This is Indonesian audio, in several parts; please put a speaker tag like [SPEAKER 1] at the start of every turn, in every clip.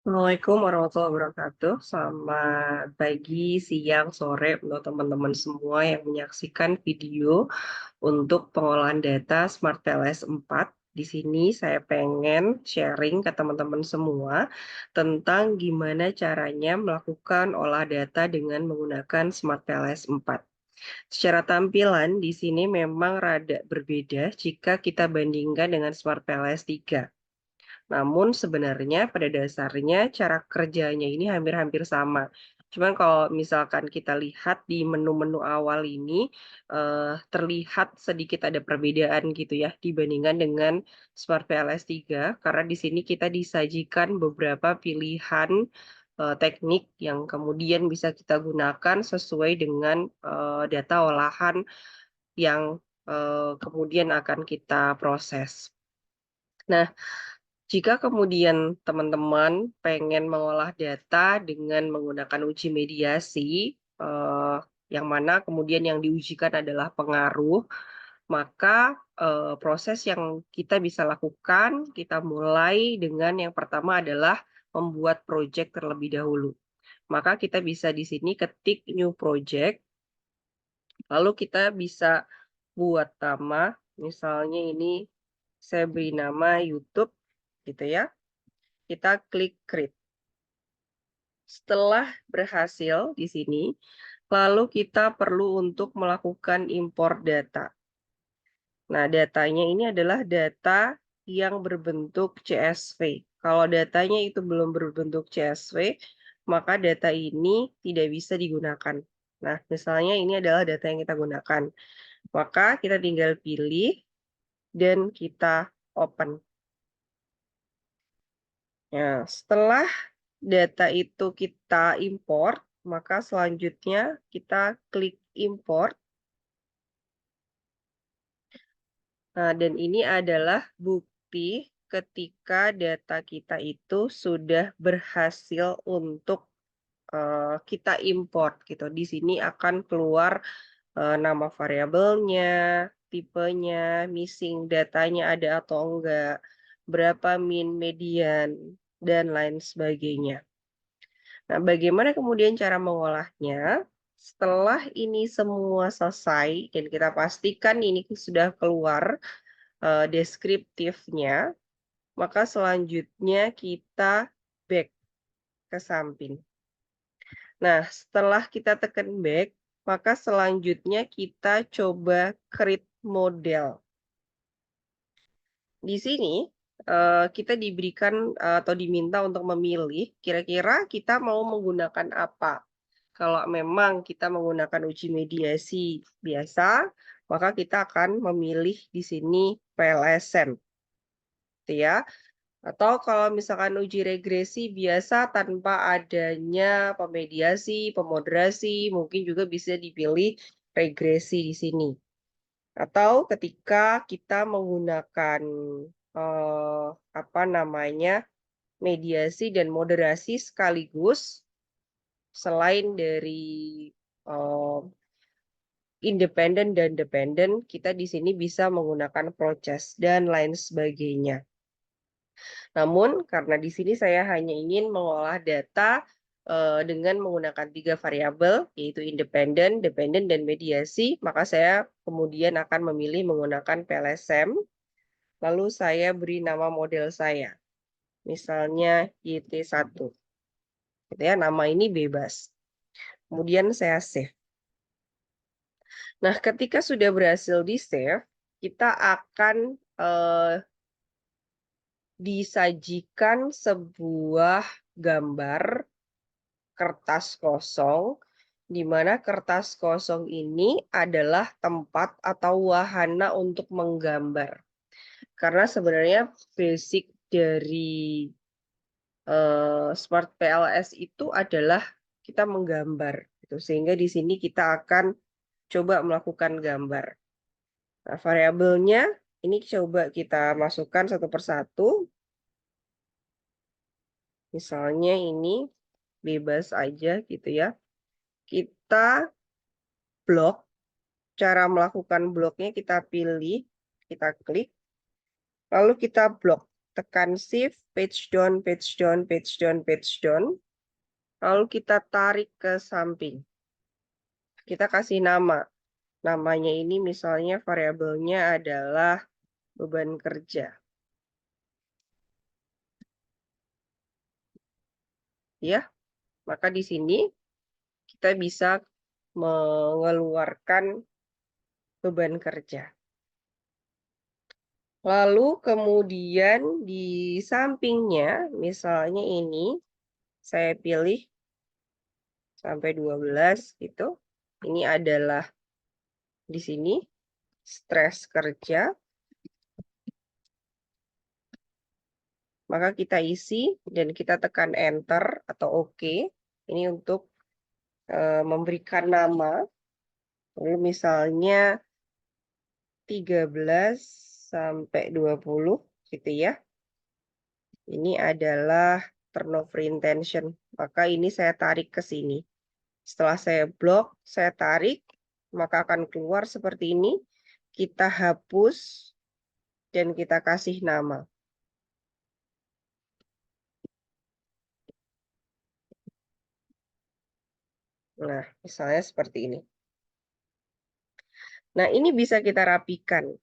[SPEAKER 1] Assalamualaikum warahmatullahi wabarakatuh. Selamat pagi, siang, sore untuk teman-teman semua yang menyaksikan video untuk pengolahan data Smart PLS 4. Di sini saya pengen sharing ke teman-teman semua tentang gimana caranya melakukan olah data dengan menggunakan Smart PLS 4. Secara tampilan di sini memang rada berbeda jika kita bandingkan dengan Smart PLS 3. Namun sebenarnya pada dasarnya cara kerjanya ini hampir-hampir sama. Cuman kalau misalkan kita lihat di menu-menu awal ini, terlihat sedikit ada perbedaan gitu ya dibandingkan dengan Smart PLS 3, karena di sini kita disajikan beberapa pilihan, teknik yang kemudian bisa kita gunakan sesuai dengan, data olahan yang, kemudian akan kita proses. Nah, jika kemudian teman-teman pengen mengolah data dengan menggunakan uji mediasi, yang mana kemudian yang diujikan adalah pengaruh, maka, proses yang kita bisa lakukan, kita mulai dengan yang pertama adalah membuat project terlebih dahulu. Maka kita bisa di sini ketik new project, lalu kita bisa buat nama, misalnya ini saya beri nama YouTube, gitu ya. Kita klik create. Setelah berhasil di sini, lalu kita perlu untuk melakukan import data. Nah, datanya ini adalah data yang berbentuk CSV. Kalau datanya itu belum berbentuk CSV, maka data ini tidak bisa digunakan. Nah, misalnya ini adalah data yang kita gunakan. Maka kita tinggal pilih dan kita open. Nah, setelah data itu kita import, maka selanjutnya kita klik import. Nah, dan ini adalah bukti ketika data kita itu sudah berhasil untuk kita import gitu. Di sini akan keluar nama variabelnya, tipenya, missing datanya ada atau enggak, berapa min, median, dan lain sebagainya. Nah, bagaimana kemudian cara mengolahnya? Setelah ini semua selesai dan kita pastikan ini sudah keluar deskriptifnya, maka selanjutnya kita back ke samping. Nah, setelah kita tekan back, maka selanjutnya kita coba create model. Di sini kita diberikan atau diminta untuk memilih kira-kira kita mau menggunakan apa. Kalau memang kita menggunakan uji mediasi biasa, maka kita akan memilih di sini PLSM, gitu ya. Atau kalau misalkan uji regresi biasa tanpa adanya pemediasi, pemoderasi, mungkin juga bisa dipilih regresi di sini. Atau ketika kita menggunakan apa namanya, mediasi dan moderasi sekaligus, selain dari independen dan dependen, kita di sini bisa menggunakan proses dan lain sebagainya. Namun karena di sini saya hanya ingin mengolah data dengan menggunakan 3 variabel, yaitu independen, dependen, dan mediasi, maka saya kemudian akan memilih menggunakan PLSM, lalu saya beri nama model saya, misalnya YT1. Gitu ya, nama ini bebas. Kemudian saya save. Nah, ketika sudah berhasil di-save, kita akan disajikan sebuah gambar kertas kosong, di mana kertas kosong ini adalah tempat atau wahana untuk menggambar. Karena sebenarnya basic dari Smart PLS itu adalah kita menggambar, gitu. Sehingga di sini kita akan coba melakukan gambar. Nah, variabelnya ini coba kita masukkan satu persatu. Misalnya ini bebas aja gitu ya. Kita blok, cara melakukan bloknya kita pilih, kita klik, lalu kita blok. tekan shift, page down, page down, page down, page down. Lalu kita tarik ke samping. Kita kasih nama. Namanya ini misalnya variabelnya adalah beban kerja. Ya, maka di sini kita bisa mengeluarkan beban kerja. Lalu kemudian di sampingnya, misalnya ini, saya pilih sampai 12 gitu. Ini adalah di sini stres kerja. Maka kita isi dan kita tekan enter atau OK. Ini untuk memberikan nama. Lalu misalnya 13 sampai 20 gitu ya. Ini adalah turnover intention. Maka ini saya tarik ke sini. Setelah saya blok, saya tarik, maka akan keluar seperti ini. Kita hapus dan kita kasih nama. Nah, misalnya seperti ini. Nah, ini bisa kita rapikan.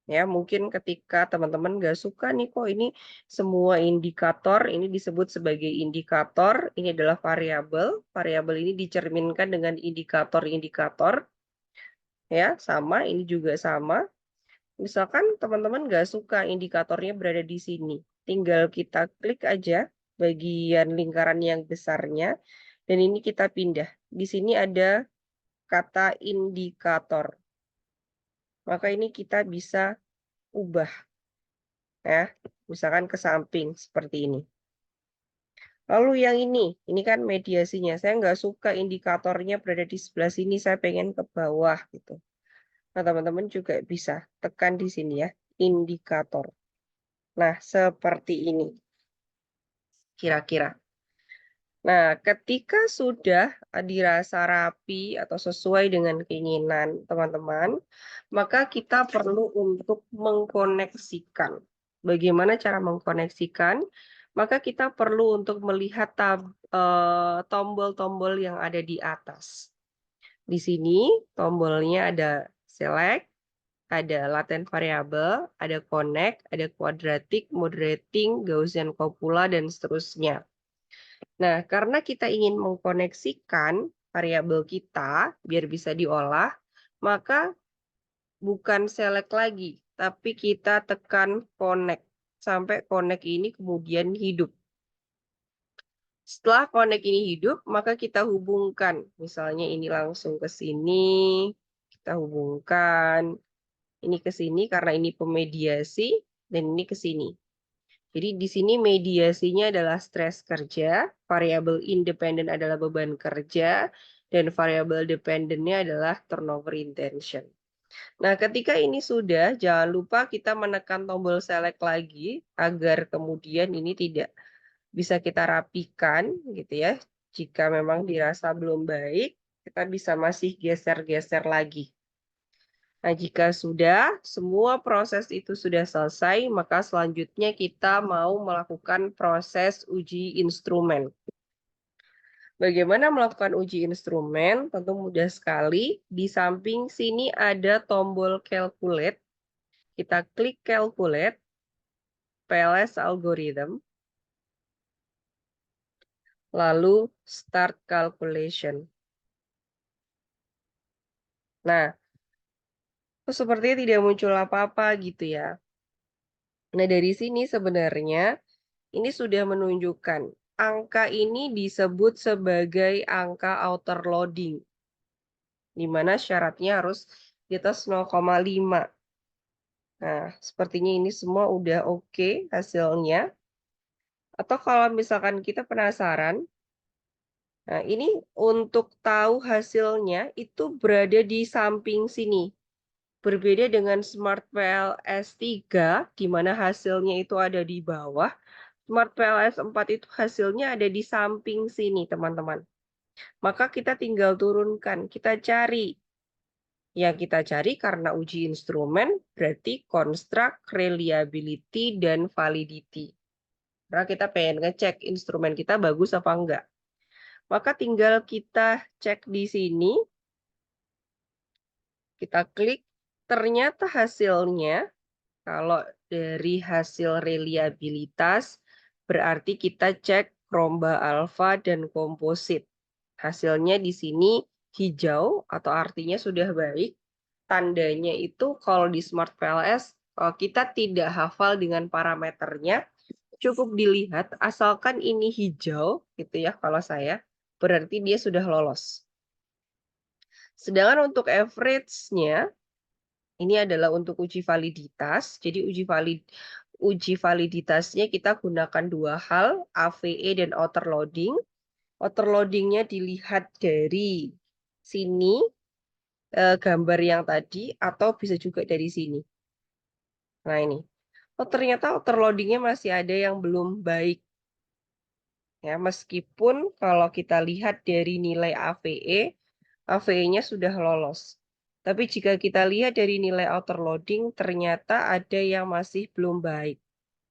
[SPEAKER 1] Ya, mungkin ketika teman-teman nggak suka nih kok ini semua indikator, ini disebut sebagai indikator, ini adalah variabel. Variabel ini dicerminkan dengan indikator-indikator. Ya, sama, ini juga sama. Misalkan teman-teman nggak suka indikatornya berada di sini. Tinggal kita klik aja bagian lingkaran yang besarnya. Dan ini kita pindah. Di sini ada kata indikator. Maka ini kita bisa ubah. Ya, misalkan ke samping seperti ini. Lalu yang ini kan mediasinya. Saya nggak suka indikatornya berada di sebelah sini. Saya pengen ke bawah gitu. Nah, teman-teman juga bisa tekan di sini ya, indikator. Nah, seperti ini kira-kira. Nah, ketika sudah dirasa rapi atau sesuai dengan keinginan teman-teman, maka kita perlu untuk mengkoneksikan. Bagaimana cara mengkoneksikan? Maka kita perlu untuk melihat tombol-tombol yang ada di atas. Di sini tombolnya ada select, ada latent variable, ada connect, ada quadratic, moderating, Gaussian copula, dan seterusnya. Nah, karena kita ingin mengkoneksikan variabel kita biar bisa diolah, maka bukan select lagi, tapi kita tekan connect. Sampai connect ini kemudian hidup. Setelah connect ini hidup, maka kita hubungkan. Misalnya ini langsung ke sini, kita hubungkan. Ini ke sini karena ini pemediasi, dan ini ke sini. Jadi di sini mediasinya adalah stres kerja, variabel independen adalah beban kerja, dan variabel dependennya adalah turnover intention. Nah, ketika ini sudah, jangan lupa kita menekan tombol select lagi, agar kemudian ini tidak bisa kita rapikan, gitu ya. Jika memang dirasa belum baik, kita bisa masih geser-geser lagi. Nah, jika sudah semua proses itu sudah selesai, maka selanjutnya kita mau melakukan proses uji instrumen. Bagaimana melakukan uji instrumen? Tentu mudah sekali. Di samping sini ada tombol calculate. Kita klik calculate, PLS algorithm, lalu start calculation. Nah, sepertinya tidak muncul apa-apa gitu ya. Nah, dari sini sebenarnya ini sudah menunjukkan angka ini disebut sebagai angka outer loading, di mana syaratnya harus di atas 0,5. Nah, sepertinya ini semua udah oke hasilnya. Atau kalau misalkan kita penasaran, nah ini untuk tahu hasilnya itu berada di samping sini. Berbeda dengan Smart PLS 3, di mana hasilnya itu ada di bawah. Smart PLS 4 itu hasilnya ada di samping sini, teman-teman. Maka kita tinggal turunkan, kita cari Yang kita cari karena uji instrumen berarti construct, reliability, dan validity. Karena kita pengen ngecek instrumen kita bagus apa enggak. Maka tinggal kita cek di sini. Kita klik, ternyata hasilnya, kalau dari hasil reliabilitas, berarti kita cek Romba Alpha dan komposit. Hasilnya di sini hijau, atau artinya sudah baik. Tandanya itu kalau di Smart PLS, kalau kita tidak hafal dengan parameternya, cukup dilihat, asalkan ini hijau, gitu ya kalau saya, berarti dia sudah lolos. Sedangkan untuk average-nya, ini adalah untuk uji validitas. Jadi uji validitasnya kita gunakan dua hal, AVE dan outer loading. Outer loading-nya dilihat dari sini, gambar yang tadi, atau bisa juga dari sini. Nah ini. Oh, ternyata outer loading-nya masih ada yang belum baik. Ya, meskipun kalau kita lihat dari nilai AVE, AVE-nya sudah lolos. Tapi jika kita lihat dari nilai outer loading, ternyata ada yang masih belum baik.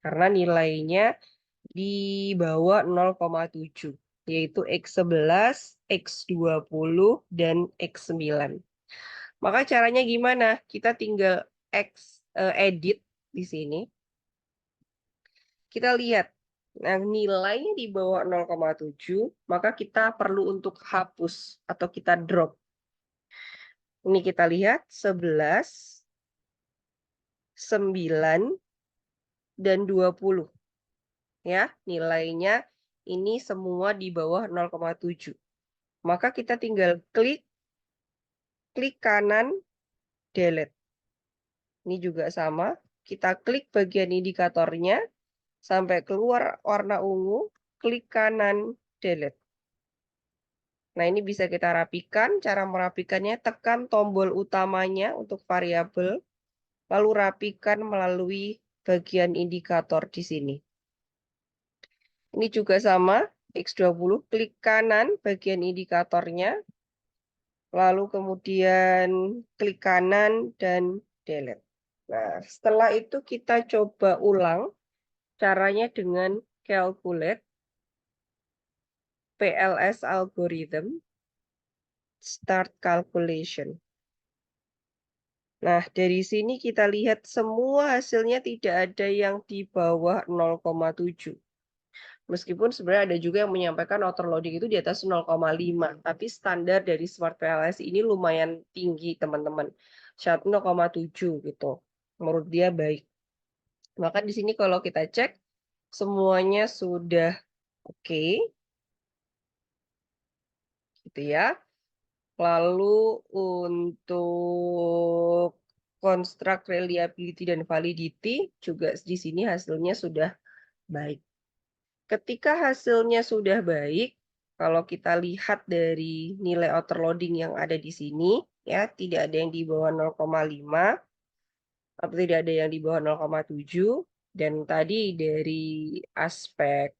[SPEAKER 1] Karena nilainya di bawah 0,7, yaitu X11, X20, dan X9. Maka caranya gimana? Kita tinggal edit di sini. Kita lihat. Nah, nilainya di bawah 0,7, maka kita perlu untuk hapus atau kita drop. Ini kita lihat 11, 9, dan 20. Ya, nilainya ini semua di bawah 0,7. Maka kita tinggal klik kanan, delete. Ini juga sama, kita klik bagian indikatornya, sampai keluar warna ungu, klik kanan, delete. Nah, ini bisa kita rapikan. Cara merapikannya, tekan tombol utamanya untuk variabel, lalu rapikan melalui bagian indikator di sini. Ini juga sama, X20, klik kanan bagian indikatornya, lalu kemudian klik kanan dan delete. Nah, setelah itu kita coba ulang caranya dengan calculate PLS algorithm, start calculation. Nah, dari sini kita lihat semua hasilnya tidak ada yang di bawah 0,7. Meskipun sebenarnya ada juga yang menyampaikan outer loading itu di atas 0,5. Tapi standar dari Smart PLS ini lumayan tinggi, teman-teman. 0,7 gitu. Menurut dia baik. Maka di sini kalau kita cek, semuanya sudah oke. Gitu ya. Lalu untuk construct, reliability, dan validity juga di sini hasilnya sudah baik. Ketika hasilnya sudah baik, kalau kita lihat dari nilai outer loading yang ada di sini, ya tidak ada yang di bawah 0,5 atau tidak ada yang di bawah 0,7, dan tadi dari aspek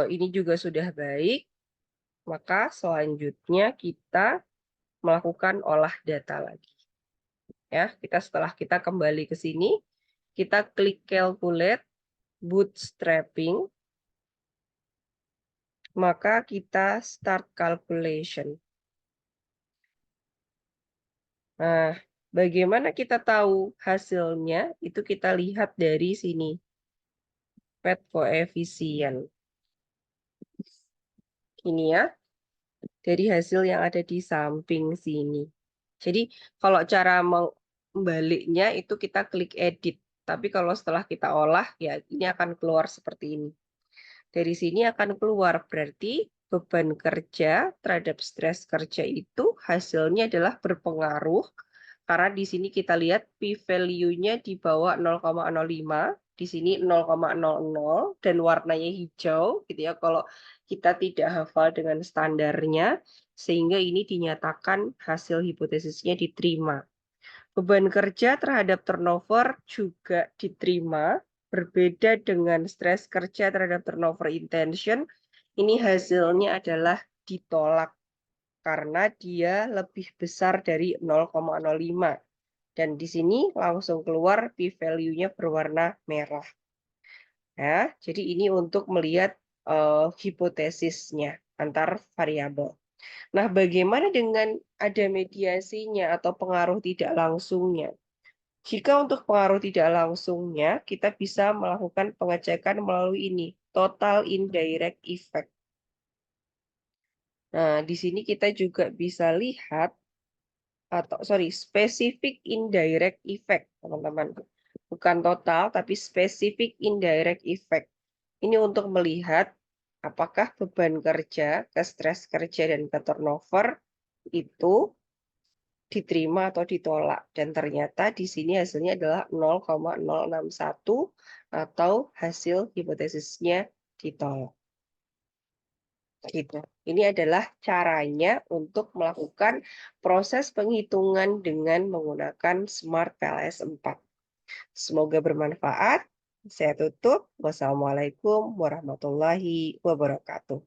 [SPEAKER 1] ini juga sudah baik, maka selanjutnya kita melakukan olah data lagi. Ya, setelah kita kembali ke sini, kita klik calculate bootstrapping, maka kita start calculation. Nah, bagaimana kita tahu hasilnya? Itu kita lihat dari sini. Pet coefficient. Ini ya, dari hasil yang ada di samping sini. Jadi, kalau cara membaliknya itu kita klik edit. Tapi kalau setelah kita olah, ya ini akan keluar seperti ini. Dari sini akan keluar, berarti beban kerja terhadap stres kerja itu hasilnya adalah berpengaruh. Karena di sini kita lihat p-value-nya di bawah 0,05, di sini 0,00 dan warnanya hijau gitu ya kalau kita tidak hafal dengan standarnya, sehingga ini dinyatakan hasil hipotesisnya diterima. Beban kerja terhadap turnover juga diterima, berbeda dengan stres kerja terhadap turnover intention, ini hasilnya adalah ditolak karena dia lebih besar dari 0,05. Dan di sini langsung keluar p-value-nya berwarna merah. Ya, jadi ini untuk melihat hipotesisnya antar variabel. Nah, bagaimana dengan ada mediasinya atau pengaruh tidak langsungnya? Jika untuk pengaruh tidak langsungnya, kita bisa melakukan pengecekan melalui ini, total indirect effect. Nah, di sini kita juga bisa lihat, atau sorry, specific indirect effect, teman-teman. Bukan total, tapi specific indirect effect. Ini untuk melihat apakah beban kerja, ke stres kerja, dan ke turnover itu diterima atau ditolak. Dan ternyata di sini hasilnya adalah 0,061 atau hasil hipotesisnya ditolak. Gitu. Ini adalah caranya untuk melakukan proses penghitungan dengan menggunakan Smart PLS 4. Semoga bermanfaat. Saya tutup. Wassalamualaikum warahmatullahi wabarakatuh.